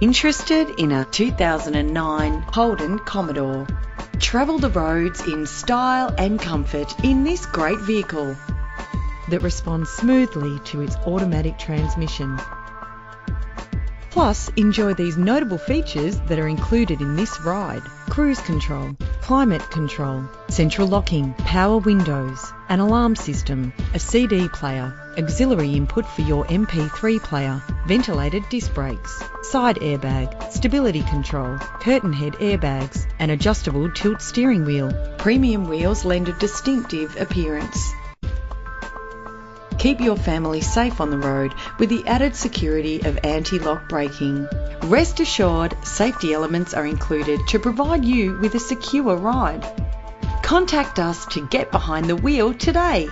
Interested in a 2009 Holden Commodore? Travel the roads in style and comfort in this great vehicle that responds smoothly to its automatic transmission. Plus, enjoy these notable features that are included in this ride: cruise control, climate control, central locking, power windows, an alarm system, a CD player, auxiliary input for your MP3 player, ventilated disc brakes, side airbag, stability control, curtain head airbags, and adjustable tilt steering wheel. Premium wheels lend a distinctive appearance. Keep your family safe on the road with the added security of anti-lock braking. Rest assured, safety elements are included to provide you with a secure ride. Contact us to get behind the wheel today.